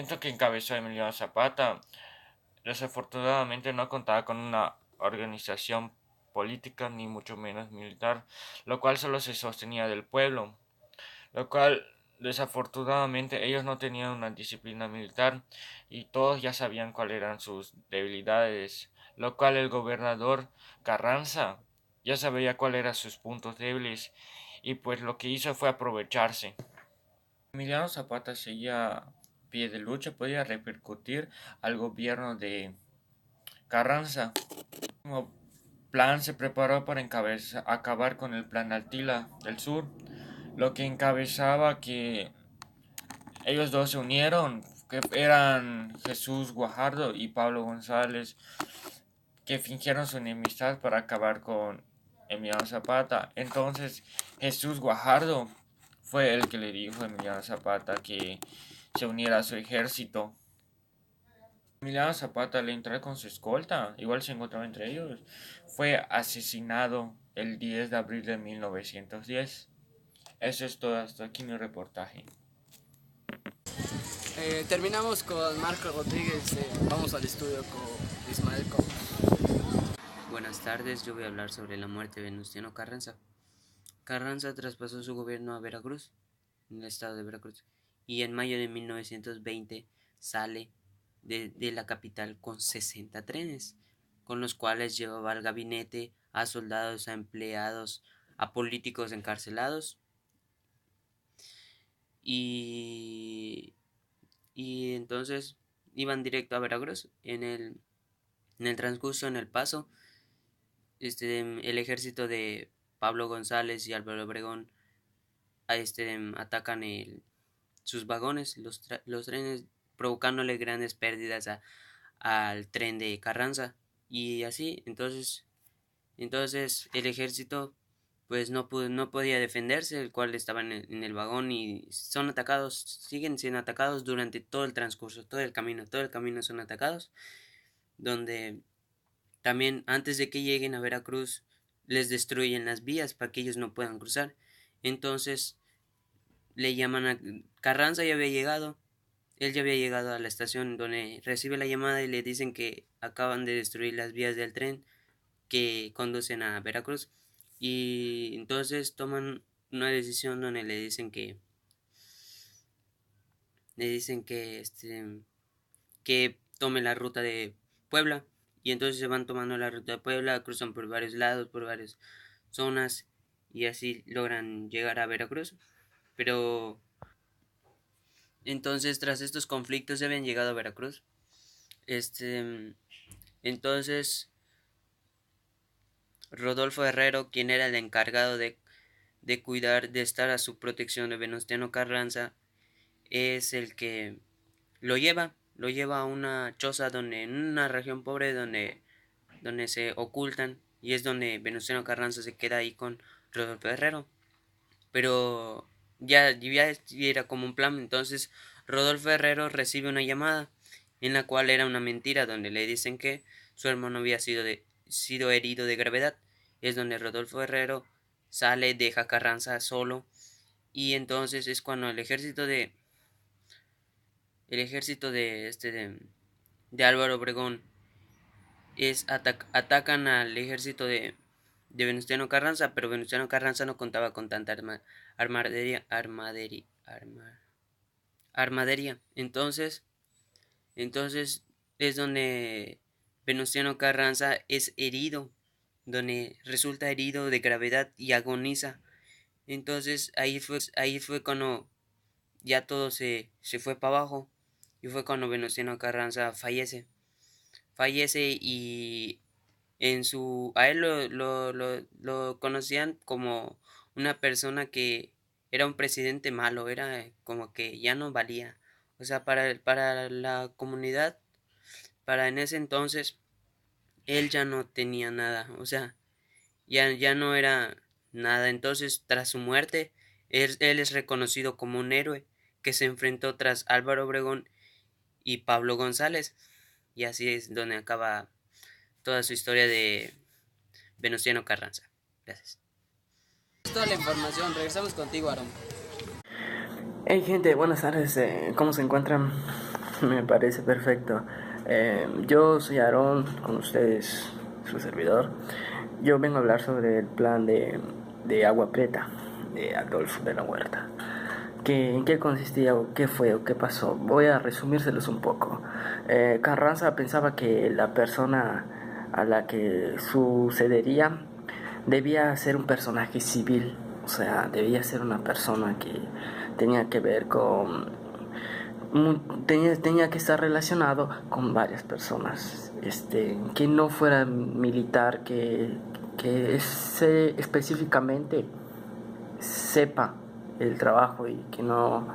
movimiento que encabezó Emiliano Zapata desafortunadamente no contaba con una organización política ni mucho menos militar, lo cual solo se sostenía del pueblo, lo cual desafortunadamente ellos no tenían una disciplina militar y todos ya sabían cuáles eran sus debilidades, lo cual el gobernador Carranza ya sabía cuáles eran sus puntos débiles y pues lo que hizo fue aprovecharse. Emiliano Zapata seguía pie de lucha, podía repercutir al gobierno de Carranza. Como plan se preparó para acabar con el plan Altila del Sur, lo que encabezaba que ellos dos se unieron, que eran Jesús Guajardo y Pablo González, que fingieron su enemistad para acabar con Emiliano Zapata. Entonces Jesús Guajardo fue el que le dijo a Emiliano Zapata que se uniera a su ejército. Emiliano Zapata, al entrar con su escolta, igual se encontraba entre ellos, fue asesinado el 10 de abril de 1910. Eso es todo, hasta aquí mi reportaje. Terminamos con Marco Rodríguez, vamos al estudio con Ismael Cobo. Buenas tardes, yo voy a hablar sobre la muerte de Venustiano Carranza. Carranza traspasó su gobierno a Veracruz, en el estado de Veracruz, y en mayo de 1920 sale de la capital con 60 trenes, con los cuales llevaba al gabinete, a soldados, a empleados, a políticos encarcelados y, y entonces iban directo a Veracruz. En el transcurso, en el paso, el ejército de Pablo González y Álvaro Obregón atacan sus vagones, los trenes, provocándole grandes pérdidas al tren de Carranza. Y así, entonces el ejército pues no podía defenderse, el cual estaba en el vagón, y son atacados, siguen siendo atacados durante todo el transcurso, todo el camino son atacados, donde también antes de que lleguen a Veracruz les destruyen las vías para que ellos no puedan cruzar. Entonces le llaman a Carranza, él ya había llegado a la estación donde recibe la llamada y le dicen que acaban de destruir las vías del tren que conducen a Veracruz, y entonces toman una decisión donde le dicen que tome la ruta de Puebla, y entonces se van tomando la ruta de Puebla, cruzan por varios lados, por varias zonas, y así logran llegar a Veracruz. Pero entonces, tras estos conflictos, se habían llegado a Veracruz. Entonces Rodolfo Herrero, quien era el encargado de cuidar, de estar a su protección de Venustiano Carranza, es el que lo lleva a una choza en una región pobre donde se ocultan, y es donde Venustiano Carranza se queda ahí con Rodolfo Herrero. Pero ya era como un plan. Entonces Rodolfo Herrero recibe una llamada en la cual era una mentira, donde le dicen que su hermano había sido herido de gravedad. Es donde Rodolfo Herrero sale, deja a Carranza solo, y entonces es cuando el ejército de Álvaro Obregón atacan al ejército de Venustiano Carranza, pero Venustiano Carranza no contaba con tanta armadería, armadería. Entonces es donde Venustiano Carranza es herido, donde resulta herido de gravedad y agoniza. Entonces ahí fue cuando ya todo se fue para abajo, y fue cuando Venustiano Carranza fallece. Y a él lo conocían como una persona que era un presidente malo, era como que ya no valía. O sea, para la comunidad, para en ese entonces, él ya no tenía nada, o sea, ya no era nada. Entonces, tras su muerte, él es reconocido como un héroe que se enfrentó tras Álvaro Obregón y Pablo González. Y así es donde acaba toda su historia de Venustiano Carranza. Gracias. Es toda la información, regresamos contigo, Aaron. Hey gente, buenas tardes, ¿cómo se encuentran? Me parece perfecto. Yo soy Aarón, con ustedes, su servidor. Yo vengo a hablar sobre el plan de Agua Prieta de Adolfo de la Huerta. ¿En qué consistía o qué fue o qué pasó? Voy a resumírselos un poco. Carranza pensaba que la persona a la que sucedería debía ser un personaje civil, o sea, debía ser una persona que tenía que ver con tenía que estar relacionado con varias personas, que no fuera militar, que específicamente sepa el trabajo y que no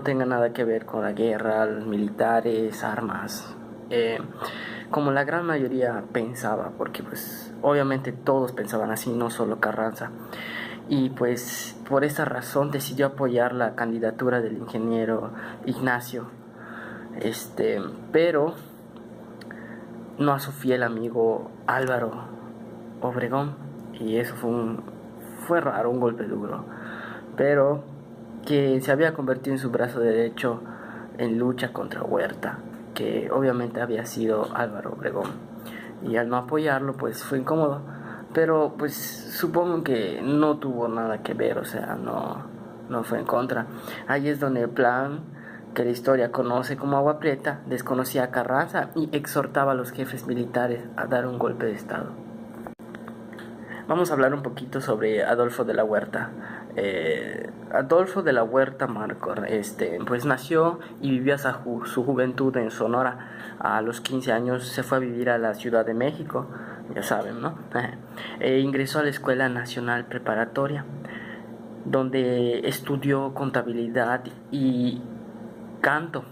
tenga nada que ver con la guerra, los militares, armas, como la gran mayoría pensaba, porque pues obviamente todos pensaban así, no solo Carranza. Y pues por esa razón decidió apoyar la candidatura del ingeniero Ignacio, pero no a su fiel amigo Álvaro Obregón, y eso fue raro, un golpe duro, pero que se había convertido en su brazo derecho en lucha contra Huerta, que obviamente había sido Álvaro Obregón, y al no apoyarlo pues fue incómodo. Pero pues supongo que no tuvo nada que ver, o sea, no fue en contra. Ahí es donde el plan, que la historia conoce como Agua Prieta, desconocía a Carranza y exhortaba a los jefes militares a dar un golpe de estado. Vamos a hablar un poquito sobre Adolfo de la Huerta. Adolfo de la Huerta Márcor, pues nació y vivió su juventud en Sonora. A los 15 años se fue a vivir a la Ciudad de México, ya saben, ¿no? Ingresó a la Escuela Nacional Preparatoria, donde estudió contabilidad y canto.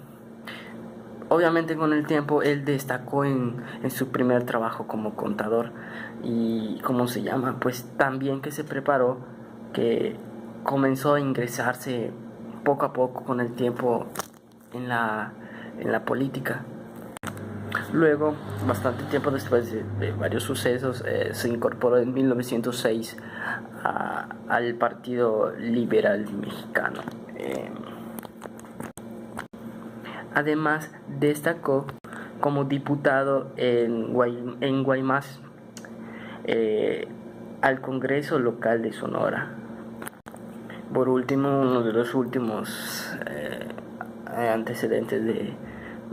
Obviamente con el tiempo él destacó en su primer trabajo como contador y, ¿cómo se llama? Pues también que se preparó, que comenzó a ingresarse poco a poco con el tiempo en la política. Luego, bastante tiempo después de varios sucesos, se incorporó en 1906 al Partido Liberal Mexicano. Además, destacó como diputado en Guaymas, al Congreso Local de Sonora. Por último, uno de los últimos antecedentes de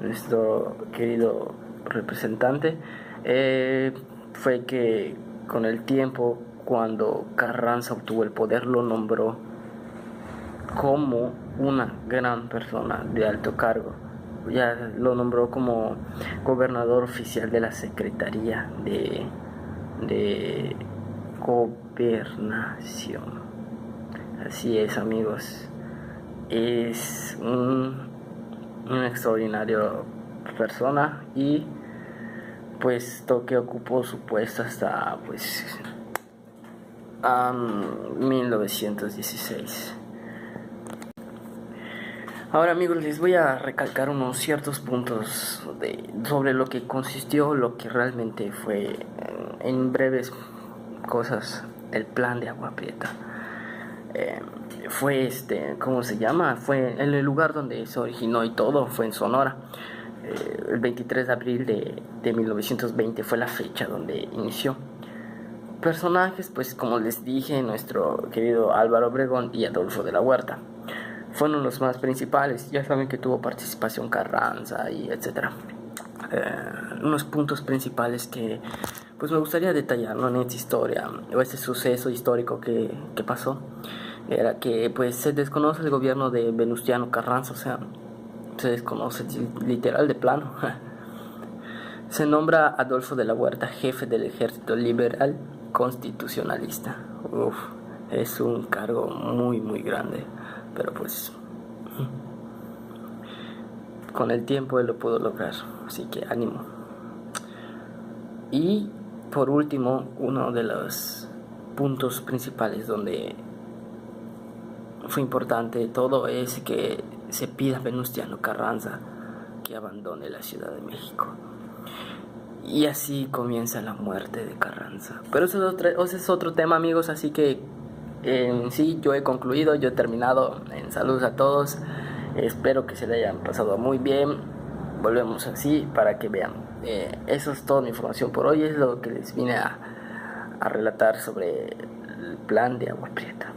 nuestro querido representante fue que con el tiempo, cuando Carranza obtuvo el poder, lo nombró como una gran persona de alto cargo. Ya lo nombró como gobernador oficial de la Secretaría de Gobernación. Así es, amigos, es una extraordinaria persona, y puesto que ocupó su puesto hasta 1916. Ahora, amigos, les voy a recalcar unos ciertos puntos sobre lo que consistió, lo que realmente fue, en breves cosas, el plan de Agua Prieta. Fue ¿cómo se llama? Fue en el lugar donde se originó y todo, fue en Sonora. El 23 de abril de 1920 fue la fecha donde inició. Personajes, pues como les dije, nuestro querido Álvaro Obregón y Adolfo de la Huerta fueron los más principales. Ya saben que tuvo participación Carranza y etcétera. Unos puntos principales que pues me gustaría detallar, ¿no?, en esta historia o este suceso histórico que pasó, era que pues se desconoce el gobierno de Venustiano Carranza, o sea, se desconoce literal de plano. Se nombra Adolfo de la Huerta jefe del Ejército Liberal Constitucionalista. Es un cargo muy muy grande, pero pues con el tiempo él lo pudo lograr, así que ánimo. Y por último, uno de los puntos principales donde fue importante todo es que se pida a Venustiano Carranza que abandone la Ciudad de México. Y así comienza la muerte de Carranza. Pero eso es otro tema, amigos, así que sí, yo he concluido, yo he terminado. En saludos a todos, espero que se le hayan pasado muy bien. volvemos así para que vean. Eso es toda mi información por hoy, es lo que les vine a relatar sobre el plan de Agua Prieta.